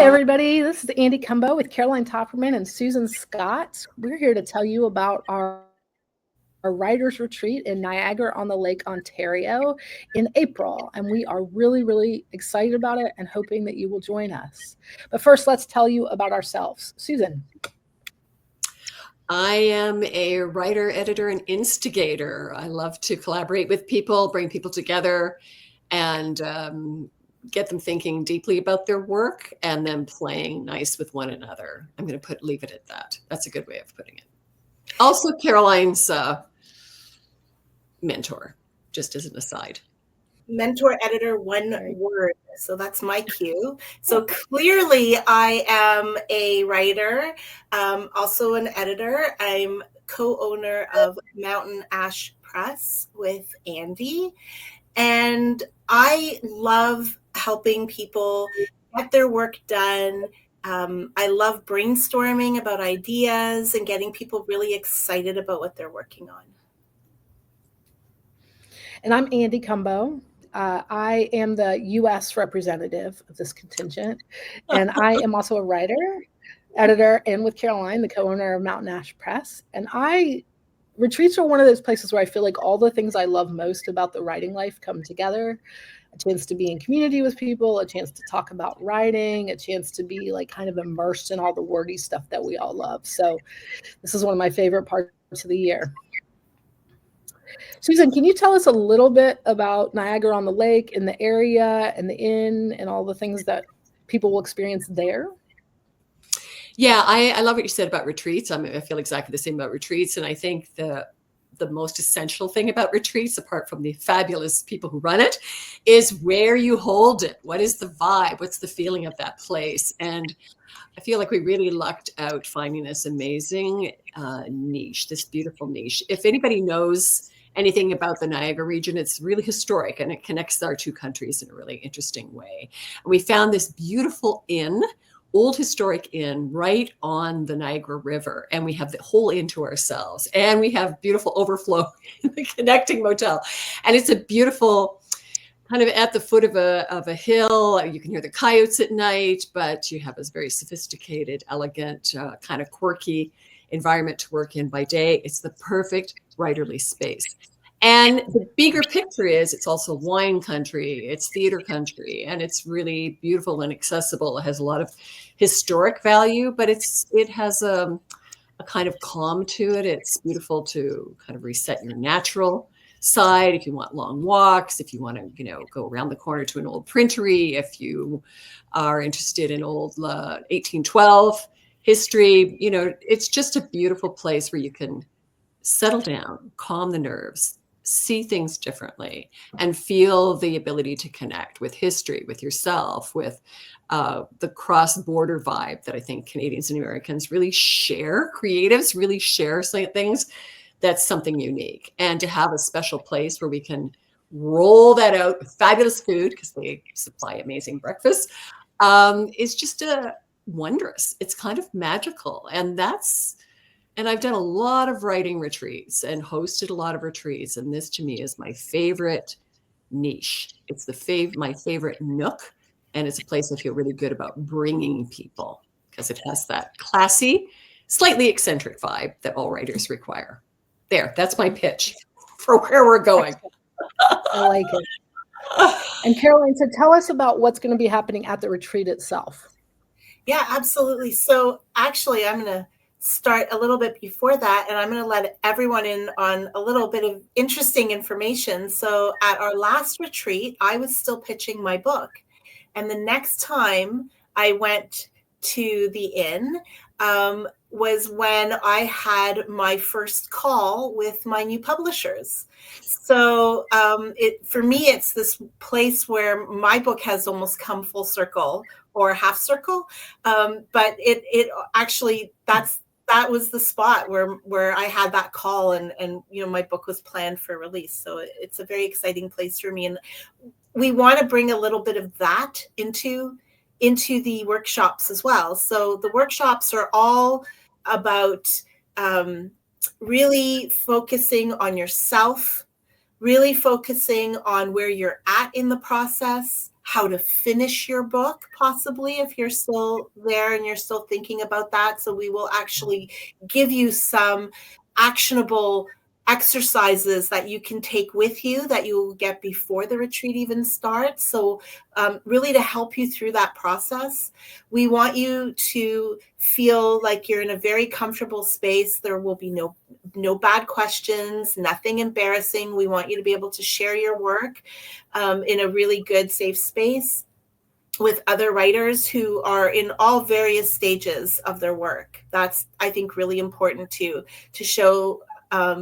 everybody. This is Andy Cumbo with Caroline Topperman and Susan Scott. We're here to tell you about our writers' retreat in Niagara on the Lake, Ontario in April. And we are really excited about it and hoping that you will join us. But first, let's tell you about ourselves. Susan. I am a writer, editor, and instigator. I love to collaborate with people, bring people together, and get them thinking deeply about their work and then playing nice with one another. I'm going to leave it at that. That's a good way of putting it. Also, Caroline's mentor, just as an aside. Mentor, editor, one word. So that's my cue. So clearly I am a writer, also an editor. I'm co-owner of Mountain Ash Press with Andy. And I love helping people get their work done. I love brainstorming about ideas and getting people really excited about what they're working on. And I'm Andy Cumbo. I am the U.S. representative of this contingent, and I am also a writer, editor, and with Caroline, the co-owner of Mountain Ash Press. And retreats are one of those places where I feel like all the things I love most about the writing life come together. A chance to be in community with people, a chance to talk about writing, a chance to be like kind of immersed in all the wordy stuff that we all love. So this is one of my favorite parts of the year. Susan, can you tell us a little bit about Niagara on the Lake and the area and the inn and all the things that people will experience there? Yeah, I love what you said about retreats. I feel exactly the same about retreats. And I think the most essential thing about retreats, apart from the fabulous people who run it, is where you hold it. What is the vibe? What's the feeling of that place? And I feel like we really lucked out finding this amazing niche, this beautiful niche. If anybody knows anything about the Niagara region, it's really historic and it connects our two countries in a really interesting way. And we found this beautiful inn, old historic inn, right on the Niagara River. And we have the whole inn to ourselves. And we have beautiful overflow in the connecting motel. And it's a beautiful, kind of at the foot of a hill. You can hear the coyotes at night, but you have this very sophisticated, elegant, kind of quirky environment to work in by day. It's the perfect writerly space. And the bigger picture is it's also wine country, it's theater country, and it's really beautiful and accessible. It has a lot of historic value, but it has a kind of calm to it. It's beautiful to kind of reset your natural side if you want long walks, if you want to go around the corner to an old printery, if you are interested in old 1812 history. It's just a beautiful place where you can settle down, calm the nerves, see things differently, and feel the ability to connect with history, with yourself, with the cross-border vibe that I think Canadians and Americans really share. Creatives really share things. That's something unique. And to have a special place where we can roll that out with fabulous food, because they supply amazing breakfast, is just wondrous. It's kind of magical. And I've done a lot of writing retreats and hosted a lot of retreats. And this to me is my favorite niche. It's my favorite nook. And it's a place I feel really good about bringing people because it has that classy, slightly eccentric vibe that all writers require. There, that's my pitch for where we're going. I like it. And Caroline, so tell us about what's going to be happening at the retreat itself. Yeah, absolutely. So actually, I'm going to start a little bit before that, and I'm going to let everyone in on a little bit of interesting information. So at our last retreat, I was still pitching my book. And the next time I went to the inn, was when I had my first call with my new publishers. So for me, it's this place where my book has almost come full circle or half circle. But it actually, that was the spot where I had that call and my book was planned for release. So it's a very exciting place for me. And we want to bring a little bit of that into the workshops as well. So the workshops are all about really focusing on yourself, really focusing on where you're at in the process, how to finish your book, possibly, if you're still there and you're still thinking about that. So we will actually give you some actionable exercises that you can take with you that you will get before the retreat even starts. So really to help you through that process. We want you to feel like you're in a very comfortable space. There will be no bad questions, nothing embarrassing. We want you to be able to share your work in a really good, safe space with other writers who are in all various stages of their work. That's, I think, really important to show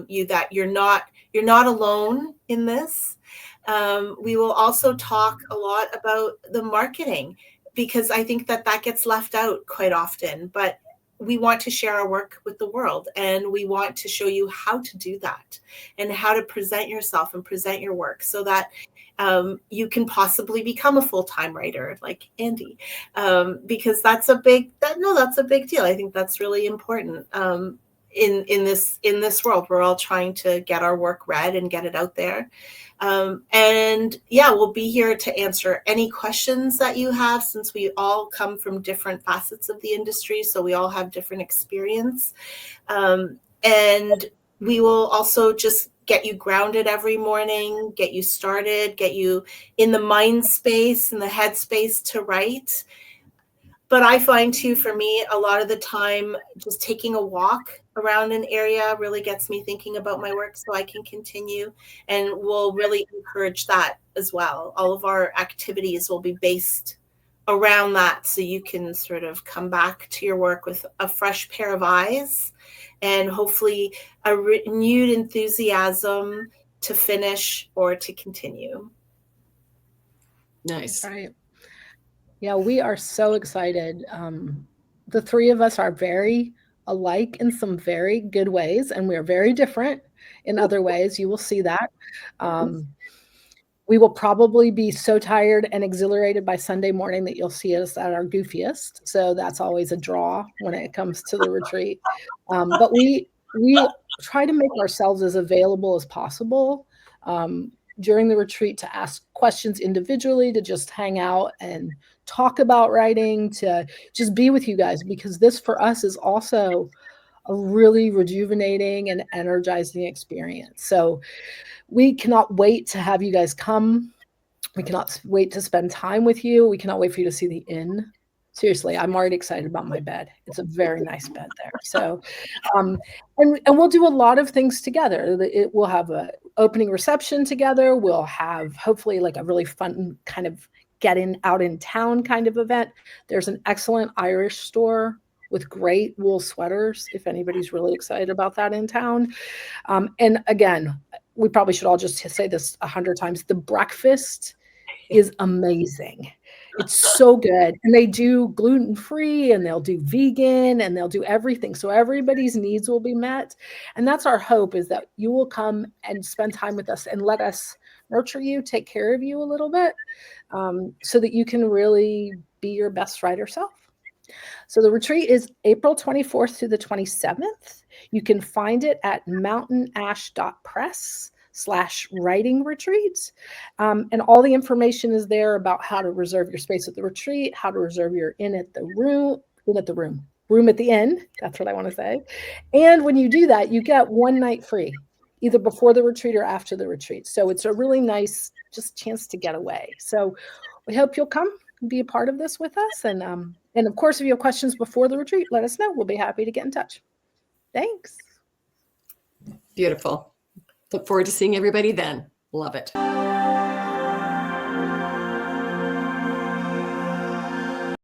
you that you're not alone in this. We will also talk a lot about the marketing, because I think that gets left out quite often. But we want to share our work with the world, and we want to show you how to do that and how to present yourself and present your work so that you can possibly become a full-time writer like Andy, because that's a big deal. I think that's really important. In this world, we're all trying to get our work read and get it out there. And yeah, we'll be here to answer any questions that you have, since we all come from different facets of the industry. So we all have different experience. And we will also just get you grounded every morning, get you started, get you in the mind space and the head space to write. But I find too, for me, a lot of the time, just taking a walk around an area really gets me thinking about my work so I can continue, and we'll really encourage that as well. All of our activities will be based around that, so you can sort of come back to your work with a fresh pair of eyes and hopefully a renewed enthusiasm to finish or to continue. Nice. Right. Yeah, we are so excited. The three of us are very alike in some very good ways, and we are very different in other ways. You will see that. We will probably be so tired and exhilarated by Sunday morning that you'll see us at our goofiest. So that's always a draw when it comes to the retreat. But we try to make ourselves as available as possible during the retreat, to ask questions individually, to just hang out and talk about writing, to just be with you guys, because this for us is also a really rejuvenating and energizing experience. So we cannot wait to have you guys come. We cannot wait to spend time with you. We cannot wait for you to see the inn. Seriously, I'm already excited about my bed. It's a very nice bed there. So, and we'll do a lot of things together. We'll have a opening reception together. We'll have hopefully like a really fun kind of getting out in town kind of event. There's an excellent Irish store with great wool sweaters, if anybody's really excited about that in town. And again, we probably should all just say this 100 times. The breakfast is amazing. It's so good. And they do gluten-free, and they'll do vegan, and they'll do everything. So everybody's needs will be met. And that's our hope, is that you will come and spend time with us and let us nurture you, take care of you a little bit, so that you can really be your best writer self. So the retreat is April 24th through the 27th. You can find it at mountainash.press/writing retreat. And all the information is there about how to reserve your space at the retreat, how to reserve your room at the inn. That's what I want to say. And when you do that, you get one night free, either before the retreat or after the retreat. So it's a really nice just chance to get away. So we hope you'll come and be a part of this with us. And of course, if you have questions before the retreat, let us know. We'll be happy to get in touch. Thanks. Beautiful. Look forward to seeing everybody then. Love it.